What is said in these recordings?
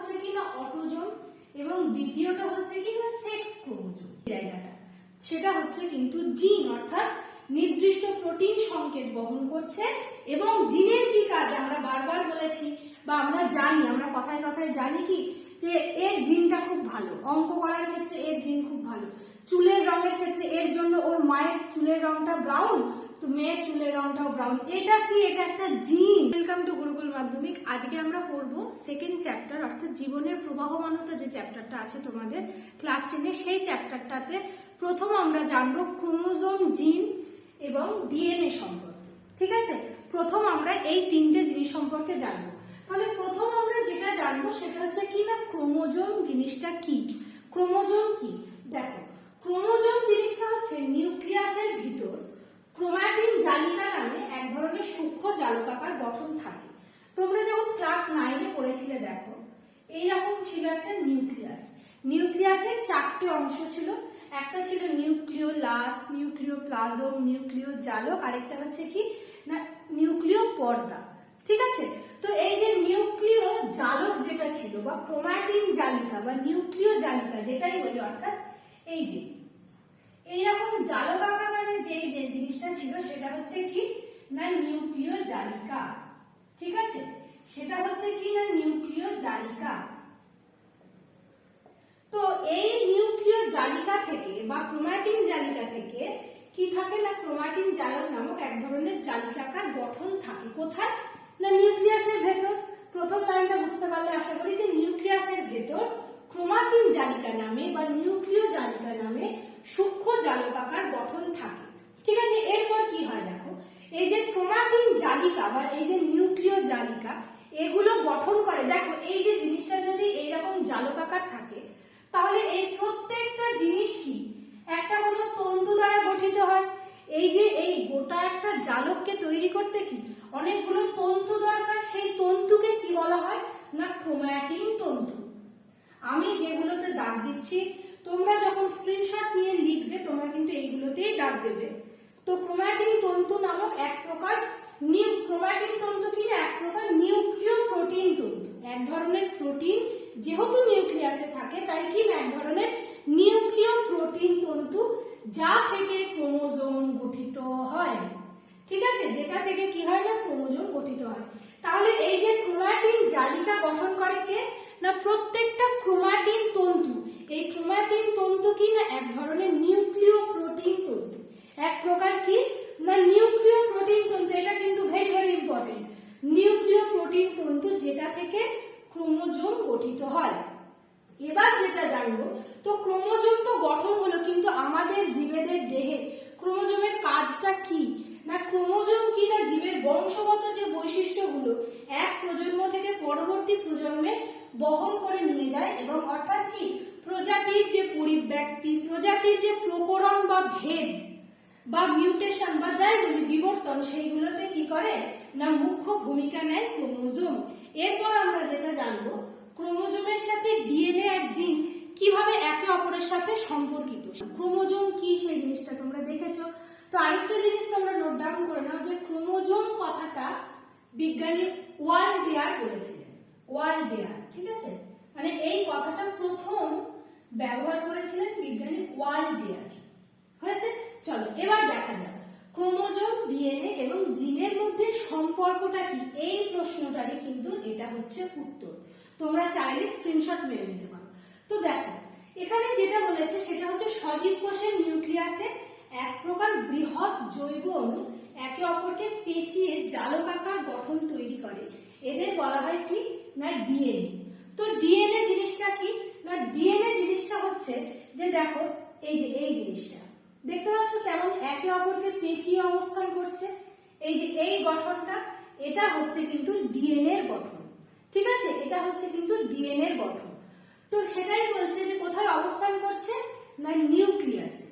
হচ্ছে কি না অটোজোম এবং দ্বিতীয়টা হচ্ছে কি না সেক্স ক্রোমোজোম। জায়গাটা সেটা হচ্ছে কিন্তু জিন, অর্থাৎ নির্দিষ্ট প্রোটিন সংকেত বহন করছে। এবং জিনের কি কাজ আমরা বারবার বলেছি বা আমরা জানি, আমরা কথায় কথায় জানি কি যে এর জিনটা খুব ভালো, অঙ্ক করার ক্ষেত্রে এর জিন খুব ভালো, চুলের রঙের ক্ষেত্রে এর জন্য ওর মায়ের চুলের রংটা ব্রাউন, তো মেয়ের চুলের রংটাও ব্রাউন। এটা কি? এটা একটা জিন। ওয়েলকাম টু গুরুকুল মাধ্যমিক। আজকে আমরা পড়বো সেকেন্ড চ্যাপ্টার, অর্থাৎ জীবনের প্রবাহমানতা যে চ্যাপ্টারটা আছে তোমাদের ক্লাস 10-এ, সেই চ্যাপ্টারটাতে প্রথম আমরা জানবো ক্রোমোজোম, জিন এবং ডিএনএ সম্পর্কে। ঠিক আছে, প্রথম আমরা এই তিনটে জিনিস সম্পর্কে জানবো। তাহলে প্রথম আমরা যেটা জানবো সেটা হচ্ছে কি না ক্রোমোজোম জিনিসটা কি। ক্রোমোজোম কি? দেখো, ক্রোমোজোম জিনিসটা হচ্ছে নিউক্লিয়াসের ভিতর ক্রোমাটিন জালিকা নামে এক ধরনের সূক্ষ্ম জালকাকার গঠন থাকে। তোমরা যখন ক্লাস 9-এ পড়েছিলে দেখো এইরকম ছিল একটা নিউক্লিয়াস। নিউক্লিয়াসের 4টে অংশ ছিল, একটা ছিল নিউক্লিওলাস, নিউক্লিওপ্লাজম, নিউক্লিয় জালক, আরেকটা হচ্ছে কি না নিউক্লিয় পর্দা। ঠিক আছে, তো এই যে নিউক্লিয় জালক যেটা ছিল বা ক্রোমাটিন জালিকা বা নিউক্লিয় জালিকা যেটাই বলি, অর্থাৎ এই যে এইরকম জালক আকারে যে জিনিসটা ছিল সেটা হচ্ছে কি না নিউক্লিয় জালিকা। ঠিক আছে, সেটা হচ্ছে কি না নিউক্লিয় জালিকা। তো এই নিউক্লিয় জালিকা থেকে বা ক্রোমাটিন জালিকা থেকে কি থাকে না ক্রোমাটিন জালক নামক এক ধরনের জালিকাকার গঠন থাকে। কোথায়? না নিউক্লিয়াসের ভেতর। প্রথম লাইনটা বুঝতে পারলে আশা করি যে নিউক্লিয়াসের ভেতর ক্রোমাটিন জালিকা নামে বা নিউক্লিয় জালিকা নামে সূক্ষ্ম জালকাকার গঠন থাকে। ঠিক আছে, এরপর কি হয় দেখো, এই যে ক্রোমাটিন জালিকা বা এই যে নিউক্লিয় জালিকা এগুলো গঠন করে। দেখো এই যে জিনিসটা যদি এইরকম জালকাকার থাকে তাহলে এই প্রত্যেকটা জিনিস কি একটা কোনো তন্তু দ্বারা গঠিত হয়। এই যে এই গোটা একটা জালককে তৈরি করতে কি অনেকগুলো তন্তু দরকার, সেই তন্তুকে কি বলা হয় না ক্রোমাটিন তন্তু। আমি যেগুলোতে দাগ দিচ্ছি তোমরা যখন স্ক্রিনশট নিয়ে লিখবে তোমরা কিন্তু এইগুলোতেই দাগ দেবে। তো ক্রোমাটিন তন্তু নামক এক প্রকার ক্রোমাটিন তন্তু কি না এক প্রকার নিউক্লিয় প্রোটিন তন্তু, এক ধরনের প্রোটিন, যেহেতু নিউক্লিয়াসে থাকে তাই কি না এক ধরনের নিউক্লিয় প্রোটিন তন্তু, যা থেকে ক্রোমোজোম গঠিত হয়। ঠিক আছে, যেটা থেকে কি হয় না ক্রোমোজোম গঠিত হয়। তাহলে এই যে ক্রোমাটিন জালিকা গঠন করে কে না প্রত্যেকটা ক্রোমাটিন তন্তু। এই ক্রোমাটিন তন্তু কি না এক ধরনের নিউক্লিয় প্রোটিন তন্তু, এক প্রকার কি না নিউক্লিয় প্রোটিন তন্তু। এটা কিন্তু ভেরি ভেরি ইম্পর্টেন্ট, নিউক্লিয় প্রোটিন তন্তু যেটা থেকে ক্রোমোজোম গঠিত হয়। এবার যেটা জানবো, তো ক্রোমোজোম তো গঠন হলো, কিন্তু আমাদের জীবেদের দেহে ক্রোমোজোমের কাজটা কি না ক্রোমোজোম কি না জীবের বংশগত যে বৈশিষ্ট্যগুলো এক প্রজন্ম থেকে পরবর্তী প্রজন্মে বহন করে নিয়ে যায়, এবং অর্থাৎ কি প্রজাতির যে পরিব্যক্তি, প্রজাতির যে প্রকরণ বা ভেদ বা মিউটেশন বা যাই বলি বিবর্তন, সেইগুলোতে কি করে না মুখ্য ভূমিকা নেয় ক্রোমোজোম। এরপর আমরা যেটা জানবো ক্রোমোজোমের সাথে ডিএনএ আর জিন কিভাবে একে অপরের সাথে সম্পর্কিত। ক্রোমোজোম কি সেই জিনিসটা তোমরা দেখেছো। তো আরেকটা জিনিস তোমরা নোট ডাউন করে নাও যে ক্রোমোজোম কথাটা বিজ্ঞানী ওয়ালডেয়ার বলেছিলেন। ওয়ালডেয়ার, ঠিক আছে, মানে এই কথাটা প্রথম ব্যবহার করেছিলেন বিজ্ঞানী ওয়ালডেয়ার। হয়েছে, চলো এবার দেখা যাক ক্রোমোজোম, ডিএনএ এবং জিনের মধ্যে সম্পর্কটা কি। এই প্রশ্নটারই কিন্তু এটা হচ্ছে উত্তর, তোমরা চাইলে স্ক্রিনশট মেরে নিতে পারো। তো দেখো এখানে যেটা বলেছে সেটা হচ্ছে সজীব কোষের নিউক্লিয়াসে এক প্রকার বৃহৎ জৈব অণু একে অপরকে পেঁচিয়ে জালকাকার গঠন তৈরি করে, এদের বলা হয় কি না ডিএনএ। তো ডিএনএ জিনিসটা কি না ডিএনএ জিনিসটা হচ্ছে যে দেখো এই যে এই জিনিসটা দেখতে পাচ্ছ কেমন একে অপরকে পেঁচিয়ে অবস্থান করছে, এই যে এই গঠনটা এটা হচ্ছে কিন্তু ডিএনএ এর গঠন। ঠিক আছে, এটা হচ্ছে কিন্তু ডিএনএ এর গঠন। তো সেটাই বলছে যে কোথায় অবস্থান করছে না নিউক্লিয়াসে।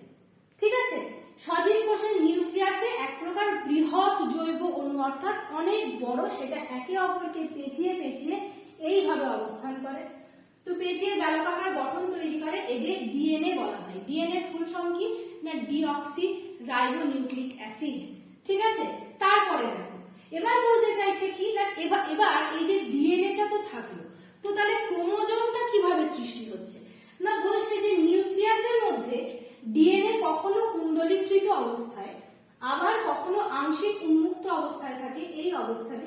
ঠিক আছে, সজীব কোষের নিউক্লিয়াসে এক প্রকার বৃহৎ জৈব অণু, অর্থাৎ অনেক বড়, সেটা একে অপরকে পেঁচিয়ে পেঁচিয়ে এইভাবে অবস্থান করে। তো পেঁচিয়ে জালকাকার গঠন তৈরি করে, এদের ডিএনএ বলা হয়। ডিএনএ ফুল ফর্ম কি না ডিঅক্সি রাইবোনিউক্লিক অ্যাসিড। ঠিক আছে, তারপরে দেখো এবার বলতে চাইছে কি না এবার এই যে ডিএনএটা তো থাকলো, তো তাহলে ক্রোমোজোম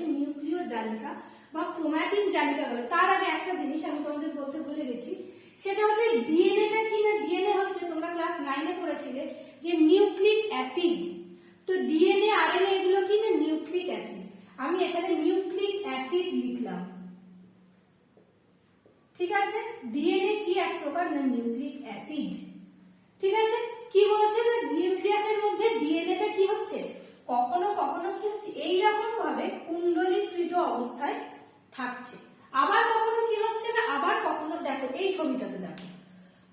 বলে, নিউক্লিয় জালিকা বা ক্রোমাটিন জালিকা বলে। তার আগে একটা জিনিস আমি তোমাদের বলতে ভুলে গেছি, সেটা হচ্ছে ডিএনএটা কি না, ডিএনএ হচ্ছে তোমরা ক্লাস 9-এ পড়েছিলে যে নিউক্লিক অ্যাসিড। তো ডিএনএ আরএনএ এগুলো কি না নিউক্লিক অ্যাসিড। আমি এখানে নিউক্লিক অ্যাসিড লিখলাম, ঠিক আছে। ডিএনএ কি এক প্রকার না নিউক্লিক অ্যাসিড, ঠিক আছে। কি বলছে না নিউক্লিয়াসের মধ্যে ডিএনএটা কি হচ্ছে, কখনো কখনো কি হচ্ছে এইরকম ভাবে কুণ্ডলীকৃত অবস্থায় থাকছে, আবার কখনো কি হচ্ছে না, আবার কখনো দেখো এই ছবিটাতে দেখো,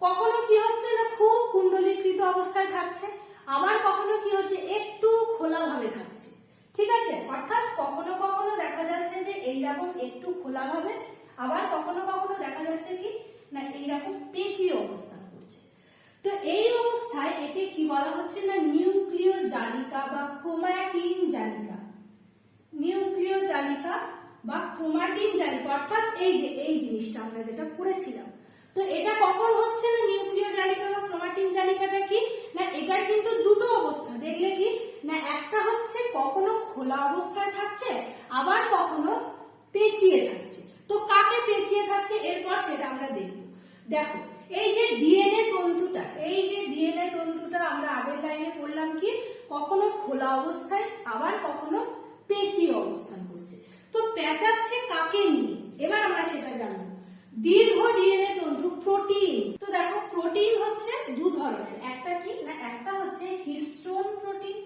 কখনো কি হচ্ছে না খুব কুণ্ডলীকৃত অবস্থায় থাকছে, আবার কখনো কি হচ্ছে একটু খোলাভাবে থাকছে, ঠিক আছে। অর্থাৎ কখনো কখনো দেখা যাচ্ছে যে এইরকম একটু খোলাভাবে, আবার কখনো কখনো দেখা যাচ্ছে কি না এইরকম পেঁচিয়ে অবস্থান করছে। তো এই অবস্থায় একে কি বলা হচ্ছে না নিউক্লিয় জালিকা বা ক্রোমাটিন জালিকা, নিউক্লিয় জালিকা বা ক্রোমাটিন জালিকা। অর্থাৎ এই যে এই জিনিসটা আমরা যেটা পড়েছিলাম, তো এটা কখন হচ্ছে না নিউক্লিয় জালিকা বা ক্রোমাটিন জালিকাটা কি না, এটার কিন্তু দুটো অবস্থা দেখলে কি না, একটা হচ্ছে কখনো খোলা অবস্থায় থাকছে, আবার কখনো পেঁচিয়ে থাকছে। তো কাকে পেঁচিয়ে থাকছে এরপর সেটা আমরা দেখব। দেখো এই যে ডিএনএ তন্তুটা, এই যে ডিএনএ তন্তুটা আমরা আগের লাইনে পড়লাম কি কখনো খোলা অবস্থায়, আবার কখনো পেঁচিয়ে অবস্থান করছে। তো পেঁচাচ্ছে কাকে নিয়ে, এবার আমরা সেটা জানবো। দীর্ঘ ডিএনএ তন্তু প্রোটিন। তো দেখো প্রোটিন হচ্ছে দু ধরনের, একটা কি না একটা হচ্ছে হিস্টোন প্রোটিন,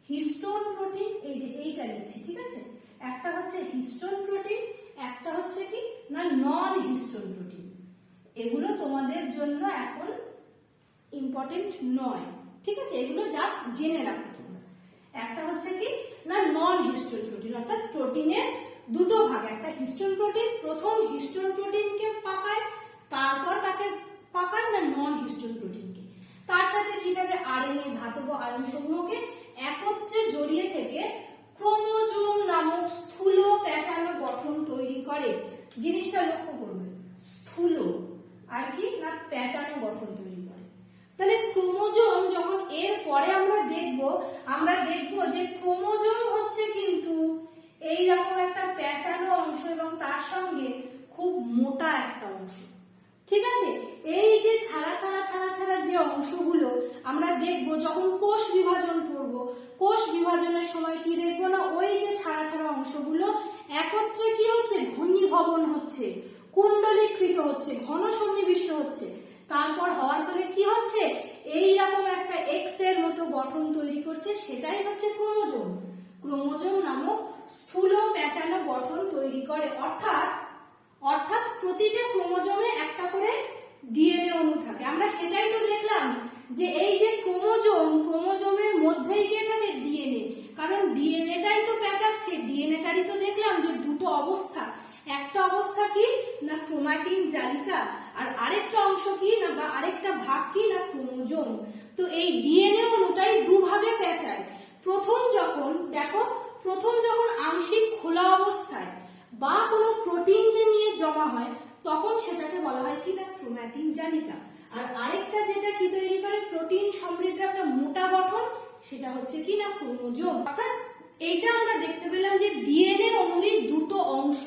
হিস্টোন প্রোটিন এই যে এইটা লিখছি, ঠিক আছে। একটা হচ্ছে হিস্টোন প্রোটিন, একটা হচ্ছে কি না নন হিস্টোন প্রোটিন। এগুলো তোমাদের জন্য এখন ইম্পর্টেন্ট নয়, ঠিক আছে, এগুলো জাস্ট জেনে রাখো তোমরা। একটা হচ্ছে কি না নন হিস্টোন প্রোটিন, অর্থাৎ প্রোটিনের দুটো ভাগ, একটা হিস্টোন প্রোটিন, প্রথম হিস্টোন প্রোটিনকে পাকায়, তারপর তাকে পাকায় না নন হিস্টোন প্রোটিনকে। তার সাথে কি থাকে আরএনএ ধাতব আয়ন সমূহকে একত্রে জড়িয়ে থেকে ক্রোমোজোম নামক স্থূল পেঁচানো গঠন তৈরি করে। জিনিসটা লক্ষ্য করবে, স্থূল আর কি না পেঁচানো গঠন তৈরি করে। তাহলে ক্রোমোজোম যখন এর পরে আমরা দেখব যে ক্রোমোজোম হচ্ছে কিন্তু এইরকম একটা পেঁচানো অংশ এবং তার সঙ্গে খুব মোটা একটা অংশ, ঠিক আছে। এই যে ছাড়া ছাড়া ছাড়া ছাড়া যে অংশগুলো আমরা দেখব যখন কোষ বিভাজন করব, কোষ বিভাজনের সময় কি দেখবো না ওই যে ছাড়া ছাড়া অংশগুলো একত্রে কি হচ্ছে ঘনীভবন হচ্ছে, কুণ্ডলীকৃত হচ্ছে, ঘন সন্নিবিষ্ট হচ্ছে। তারপর হওয়ার ফলে কি হচ্ছে এইরকম একটা এক্স এর মতো গঠন তৈরি করছে, সেটাই হচ্ছে ক্রোমোজোম। ক্রোমোজোম নামক স্থূল পেঁচানো গঠন তৈরি করে। অর্থাৎ প্রতিটা ক্রোমোজোমে একটা করে ডিএনএ অণু থাকে। আমরা সেটাই তো দেখলাম যে এই যে ক্রোমোজোমের মধ্যেই গিয়ে থাকে ডিএনএ, কারণ ডিএনএটাই তো পেঁচাচ্ছে। ডিএনএটারই তো দেখলাম যে দুটো অবস্থা, একটা অবস্থা কি না ক্রোমাটিন জালিকা, আর আরেকটা অংশ কি না বা আরেকটা ভাগ কি না ক্রোমোজোম। তো এই ডিএনএ অণুটাই দুভাগে পেঁচায়। প্রথম যখন আংশিক খোলা অবস্থায় বা কোনো প্রোটিনকে নিয়ে জমা হয় তখন সেটাকে বলা হয় কি না ক্রোমাটিন জালিকা। আর আরেকটা যেটা কি তৈরি করে প্রোটিন সমৃদ্ধ একটা মোটা গঠন, সেটা হচ্ছে কি না ক্রোমোজোম। অর্থাৎ এইটা আমরা দেখতে পেলাম যে ডিএনএ অণুরই দুটো অংশ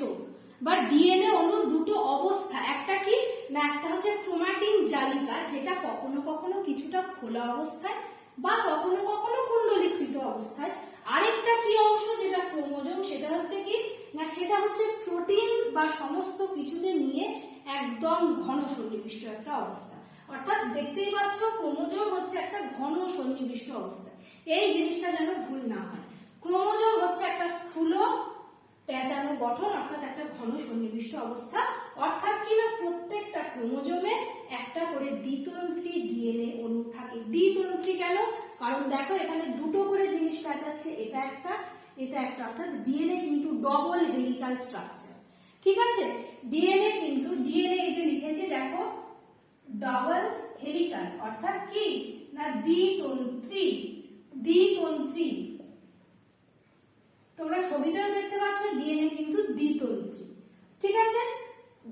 বা ডিএনএ অণুর দুটো অবস্থা, একটা কি না একটা হচ্ছে ক্রোমাটিন জালিকা যেটা কখনো কখনো কিছুটা খোলা অবস্থায় বা কখনো কখনো কুণ্ডলীকৃত অবস্থায়, আরেকটা কি অংশ যেটা ক্রোমোজোম, সেটা হচ্ছে কি না সেটা হচ্ছে প্রোটিন বা সমস্ত কিছুকে নিয়ে একদম ঘন সন্নিবিষ্ট একটা অবস্থা। অর্থাৎ দেখতেই পাচ্ছ ক্রোমোজোম হচ্ছে একটা ঘন সন্নিবিষ্ট অবস্থা, এই জিনিসটা যেন ভুল না হয়। ক্রোমোজোম হচ্ছে একটা স্থূল পেঁচানো গঠন, অর্থাৎ একটা ঘন সন্নিবিষ্ট অবস্থা। অর্থাৎ কি না প্রত্যেকটা ক্রোমোজোমে একটা করে দ্বিতন্ত্রী ডিএনএ অণু থাকে। দ্বিতন্ত্রী কেন, কারণ দেখো এখানে দুটো করে জিনিস পেঁচাচ্ছে, এটা একটা অর্থাৎ ডিএনএ কিন্তু ডবল হেলিক্যাল স্ট্রাকচার, ঠিক আছে। ডিএনএ এই যে লিখেছি দেখো ডবল হেলিক্যাল, অর্থাৎ কি না দ্বিতন্ত্রী। তোমরা ছবিতেও দেখতে পাচ্ছ ডিএনএ কিন্তু দ্বিতন্ত্রী, ঠিক আছে,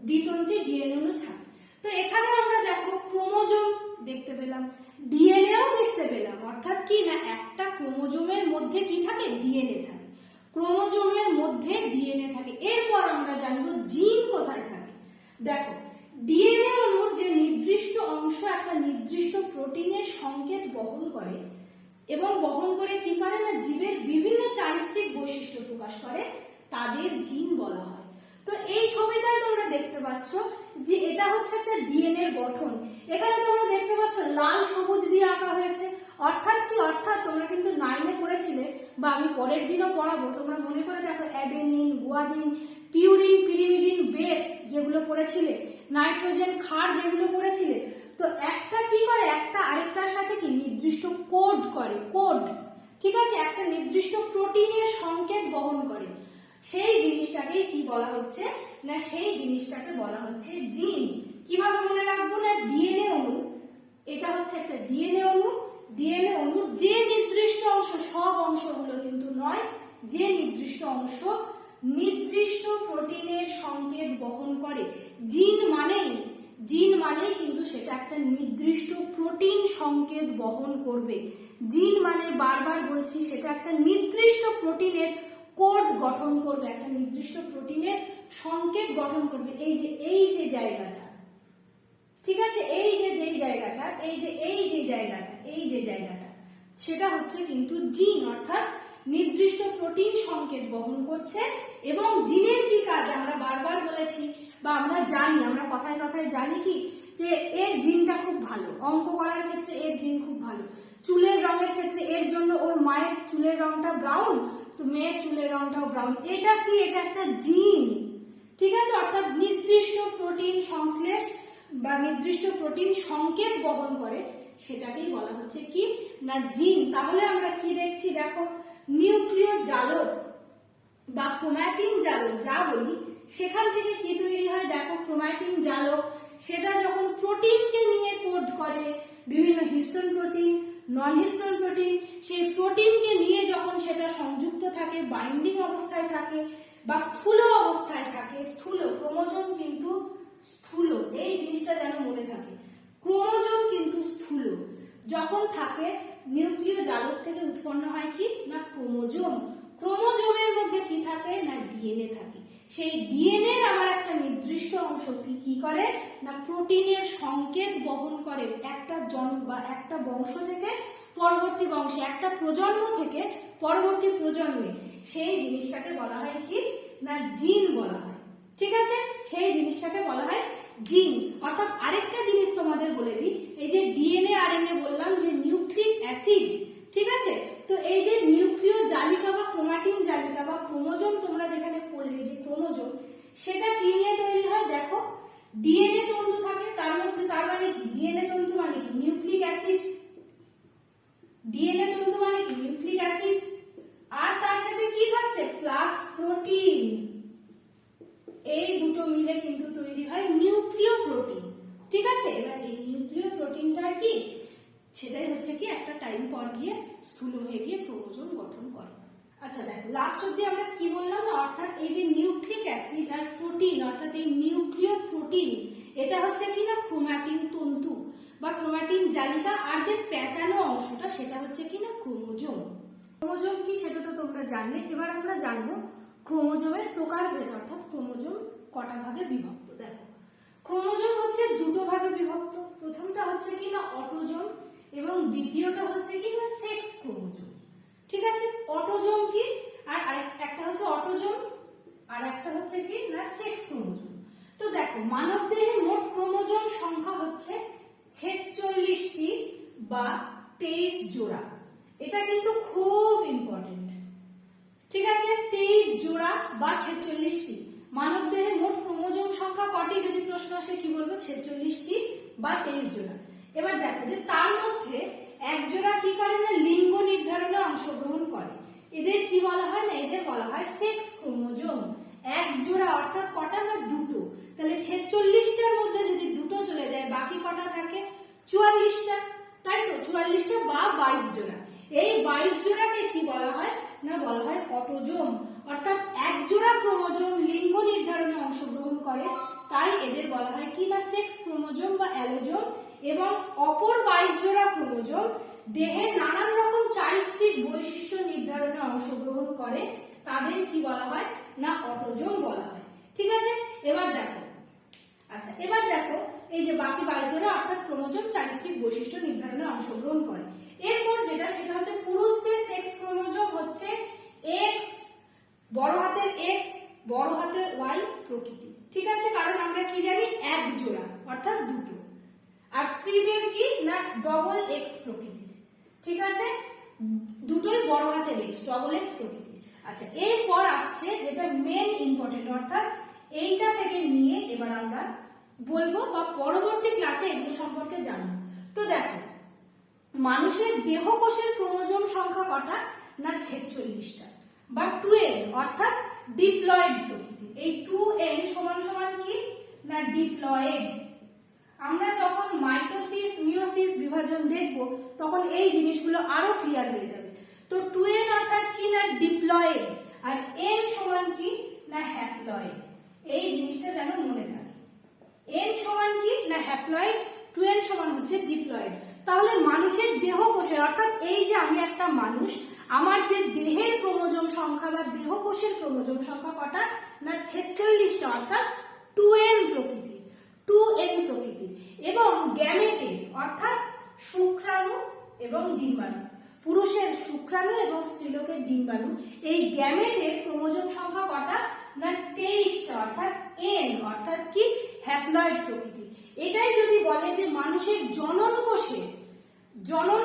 দ্বিতন্ত্রী ডিএনএ অণু থাকে। তো এখানে আমরা দেখো ক্রোমোজোম দেখতে পেলাম, ডিএনএও দেখতে পেলাম, অর্থাৎ কি না একটা ক্রোমোজোমের মধ্যে কি থাকে ডিএনএ থাকে। ক্রোমোজোমের মধ্যে ডিএনএ থাকে। এরপর আমরা জানবো জিন কোথায় থাকে। দেখো, ডিএনএ অণুর যে নির্দিষ্ট অংশ একটা নির্দিষ্ট প্রোটিনের সংকেত বহন করে এবং বহন করে কি করে না জীবের বিভিন্ন চারিত্রিক বৈশিষ্ট্য প্রকাশ করে, তাদের জিন বলা হয়। তো এই ছবিটায় তোমরা দেখতে পাচ্ছ যে এটা হচ্ছে একটা ডিএনএ এর গঠন। এখানে তোমরা দেখতে পাচ্ছ লাল সবুজ দিয়ে আঁকা হয়েছে। অর্থাৎ কি? অর্থাৎ তোমরা কিন্তু 9-এ পড়েছিলে বা আমি পরের দিনও পড়াবো, তোমরা মনে করে দেখো adenine, guanine, purine, pyrimidine base যেগুলো পড়েছিলে, নাইট্রোজেন ক্ষার যেগুলো পড়েছিলে, তো একটা কি করে, একটা আরেকটার সাথে কি নির্দিষ্ট কোড করে, কোড, ঠিক আছে, একটা নির্দিষ্ট প্রোটিনের সংকেত বহন করে। সেই জিনিসটাকে কি বলা হচ্ছে না, সেই জিনিসটাকে বলা হচ্ছে জিন। কিভাবে মনে রাখবো না, ডিএনএ অণু, এটা হচ্ছে একটা ডিএনএ অণু, ডিএনএ অণুর যে নির্দিষ্ট অংশ, সব অংশগুলো কিন্তু নয়, যে নির্দিষ্ট অংশ নির্দিষ্ট প্রোটিনের সংকেত বহন করে। জিন মানেই কিন্তু সেটা একটা নির্দিষ্ট প্রোটিন সংকেত বহন করবে। জিন মানে বারবার বলছি, সেটা একটা নির্দিষ্ট প্রোটিনের কোড গঠন করবে, একটা নির্দিষ্ট প্রোটিনের সংকেত গঠন করবে। এই যে জায়গাটা, ঠিক আছে, এই যে জায়গাটা সেটা হচ্ছে কিন্তু জিন, অর্থাৎ নির্দিষ্ট প্রোটিন সংকেত বহন করছে। এবং জিনের কি কাজ আমরা বারবার বলেছি বা আমরা জানি, আমরা কথায় কথায় জানি কি যে এর জিনটা খুব ভালো, অঙ্ক করার ক্ষেত্রে এর জিন খুব ভালো, চুলের রঙের ক্ষেত্রে এর জন্য ওর মায়ের চুলের রংটা ব্রাউন, তো মেয়ের চুলের রংটাও ব্রাউন। এটা কি? এটা একটা জিন, ঠিক আছে, অর্থাৎ নির্দিষ্ট প্রোটিন সংশ্লেষ বা নির্দিষ্ট প্রোটিন সংকেত বহন করে, সেটাকেই বলা হচ্ছে কি না জিন। তাহলে আমরা কি দেখছি দেখো, নিউক্লিয় জালক বা ক্রোমাটিন জালক যা বলি, সেখান থেকে কি তৈরি হয় দেখো, ক্রোমাটিন জালক, সেটা যখন প্রোটিনকে নিয়ে কোড করে, বিভিন্ন হিস্টোন প্রোটিন, নন হিস্টোন প্রোটিন, সেই প্রোটিনকে নিয়ে যখন সেটা সংযুক্ত থাকে, বাইন্ডিং অবস্থায় থাকে বা স্থূল অবস্থায় থাকে, স্থূল ক্রোমোজোম কিন্তু স্থূল, এই জিনিসটা যেন মনে থাকে, ক্রোমোজোম কিন্তু স্থূল যখন থাকে, নিউক্লিয় জালক থেকে উৎপন্ন হয় কি না ক্রোমোজোম। ক্রোমোজোমের মধ্যে কি থাকে না ডিএনএ থাকে। সেই ডিএনএ এর আমার একটা নির্দিষ্ট অংশ কি করে না প্রোটিনের সংকেত বহন করে, একটা জন্ম বা একটা বংশ থেকে পরবর্তী বংশে, একটা প্রজন্ম থেকে পরবর্তী প্রজন্মে, সেই জিনিসটাকে বলা হয় কি না জিন বলা হয়, ঠিক আছে, সেই জিনিসটাকে বলা হয় জিন। অর্থাৎ আরেকটা জিনিস তোমাদের বলে দিই, এই যে ডিএনএ আরএনএ বললাম যে নিউক্লিক অ্যাসিড, ঠিক আছে, তো এই যে নিউক্লিয় জালিকা বা ক্রোমাটিন জালিকা বা ক্রোমোজোম তোমরা যেখানে পড়লে, যে ক্রোমোজোম, সেটা কি নিয়ে তৈরি হয় দেখো, ডিএনএ তন্তু থাকে তার মধ্যে, তার মানে কি ডিএনএ তন্তু মানে কি নিউক্লিক অ্যাসিড, ডিএনএ তন্তু মানে কি নিউক্লিক অ্যাসিড, আর তার সাথে কি থাকছে প্লাস প্রোটিন, এই দুটো মিলে কিন্তু তৈরি হয় নিউক্লিয় প্রোটিন, ঠিক আছে। এবার এই নিউক্লিয় প্রোটিনটা কি, সেটাই হচ্ছে কি একটা টাইম পর গিয়ে স্থূল হয়ে গিয়ে ক্রোমোজোম গঠন করে। আচ্ছা দেখো, লাস্ট অবধি আমরা কি বললাম না, অর্থাৎ এই যে নিউক্লিক অ্যাসিড আর প্রোটিন, অর্থাৎ এই নিউক্লিয় প্রোটিন, এটা হচ্ছে কি না ক্রোমাটিন তন্তু বা ক্রোমাটিন জালিকা, আর যে পেঁচানো অংশটা সেটা হচ্ছে কি না ক্রোমোজোম। ক্রোমোজোম কি সেটা তো তোমরা জানলে। এবার আমরা জানবো ক্রোমোজোমের প্রকারভেদ, অর্থাৎ ক্রোমোজোম কটা ভাগে বিভক্ত। দেখো, ক্রোমোজোম হচ্ছে দুটো ভাগে বিভক্ত। প্রথমটা হচ্ছে কি না অটোজোম এবং দ্বিতীয়টা হচ্ছে কি না সেক্স ক্রোমোজোম, ঠিক আছে। অটোজোম কি, আর একটা হচ্ছে অটোজোম আর একটা হচ্ছে কি না সেক্স ক্রোমোজোম। তো দেখো, মানব দেহে মোট ক্রোমোজোম সংখ্যা হচ্ছে 46টি বা 23 জোড়া। এটা কিন্তু খুব ইম্পর্টেন্ট, ঠিক আছে, 23 জোড়া বা 46টি। মানব দেহে মোট ক্রোমোজোম সংখ্যা কটি যদি প্রশ্ন আসে কি বলবো, 46টি বা 23 জোড়া। এবার দেখো যে তার মধ্যে এক জোড়া কি করে না লিঙ্গ নির্ধারণে অংশগ্রহণ করে, এদের কি বলা হয় না, এদের বলা হয় সেক্স ক্রোমোজোম। এক জোড়া অর্থাৎ কটা না দুটো, তাহলে 46টার মধ্যে যদি দুটো চলে যায় বাকি কটা থাকে 44টা, তাই তো, 44টা বা 22 জোড়া। এই 22 জোড়াকে কি বলা হয় না বলা হয় অটোজোম। অর্থাৎ এক জোড়া ক্রোমোজোম লিঙ্গ নির্ধারণে অংশগ্রহণ করে, তাই এদের বলা হয় কি না সেক্স ক্রোমোজোম বা অ্যালোজোম। এবং অপর 22 জোড়া ক্রোমোজোম দেহের নানান রকম চারিত্রিক বৈশিষ্ট্য নির্ধারণে অংশগ্রহণ করে, তাদের কি বলা হয় না অটোজোম বলা হয়। ঠিক আছে, এবার দেখো, আচ্ছা এবার দেখো এই যে বাকি 22 জোড়া অর্থাৎ ক্রোমোজোম চারিত্রিক বৈশিষ্ট্য নির্ধারণে অংশগ্রহণ করে। এরপর যেটা সেটা হচ্ছে পুরুষদের সেক্স ক্রোমোজোম হচ্ছে এক্স, বড় হাতের এক্স, বড় হাতের ওয়াই প্রকৃতি। ঠিক আছে, কারণ আমরা কি জানি এক জোড়া অর্থাৎ দুটো। আর স্ত্রীদের কি না ডবল এক্স প্রকৃতির। ঠিক আছে, দুটোই বড় হাতের এক্স, ডবল এক্স প্রকৃতির। আচ্ছা এরপর আসছে যেটা মেন ইম্পর্টেন্ট, অর্থাৎ এইটা থেকে নিয়ে এবার আমরা বলবো বা পরবর্তী ক্লাসে এগুলো সম্পর্কে জানবো। তো দেখো, মানুষের দেহকোষের ক্রোমোজোম সংখ্যা কটা না 46টা বা 2n অর্থাৎ ডিপ্লয়েড প্রকৃতি। এই 2n সমান সমান কি না ডিপ্লয়েড। আমরা যখন মাইটোসিস মিওসিস বিভাজন দেখব তখন এই জিনিসগুলো আরো ক্লিয়ার হয়ে যাবে। তো 2n অর্থাৎ কি না ডিপ্লয়েড, আর n সমান কি না হ্যাপ্লয়েড। এই জিনিসটা যেন মনে থাকে, n সমান কি না হ্যাপ্লয়েড, 2n সমান হচ্ছে ডিপ্লয়েড। তাহলে মানুষের দেহকোষের অর্থাৎ এই যে আমি একটা মানুষ, আমার যে দেহের ক্রোমোজোম সংখ্যা বা দেহকোষের ক্রোমোজোম সংখ্যা কটা না 46টা অর্থাৎ 2n প্রকৃতির, 2n প্রকৃতির। এবং গ্যামেটের অর্থাৎ শুক্রাণু এবং ডিম্বাণু, পুরুষের শুক্রাণু এবং স্ত্রীলোকের ডিম্বাণু, এই গ্যামেটের ক্রোমোজোম সংখ্যা কটা না 23টা অর্থাৎ n অর্থাৎ কি হ্যাপ্লয়েড প্রকৃতি। এটাই যদি বলে যে মানুষের জনন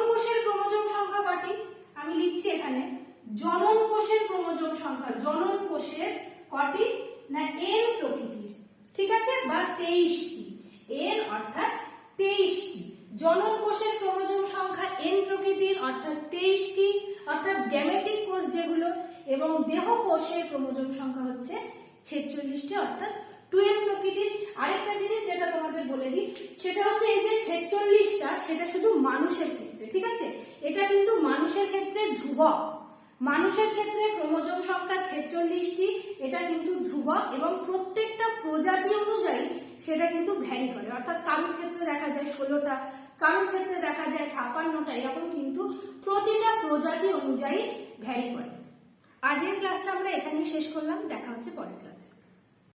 কোষের ক্রোমোজোম সংখ্যা কটি, আমি লিখছি এখানে জনন কোষের ক্রোমোজোম সংখ্যা, জনন কোষের কটি না n প্রকৃতির। ঠিক আছে, বা 23টি, n অর্থাৎ 23টি। জনন কোষের ক্রোমোজোম সংখ্যা n প্রকৃতির অর্থাৎ 23টি অর্থাৎ গ্যামেটিক কোষ যেগুলো, এবং দেহ কোষের ক্রোমোজোম সংখ্যা হচ্ছে 46টি অর্থাৎ 2n প্রকৃতির। আরেকটা জিনিস যেটা তোমাদের বলে দিই সেটা হচ্ছে এই যে 46টা সেটা শুধু মানুষের ক্ষেত্রে। ঠিক আছে, এটা কিন্তু মানুষের ক্ষেত্রে ধ্রুবক, মানুষের ক্ষেত্রে ক্রোমোজোম সংখ্যা 46টি, এটা কিন্তু ধ্রুবক এবং প্রত্যেকটা প্রজাতি অনুযায়ী সেটা কিন্তু ভ্যারি করে। অর্থাৎ কারোর ক্ষেত্রে দেখা যায় 16টা, কারোর ক্ষেত্রে দেখা যায় 56টা, এরকম কিন্তু প্রতিটা প্রজাতি অনুযায়ী ভ্যারি করে। আজকের ক্লাসটা আমরা এখানেই শেষ করলাম, দেখা হচ্ছে পরের ক্লাসে।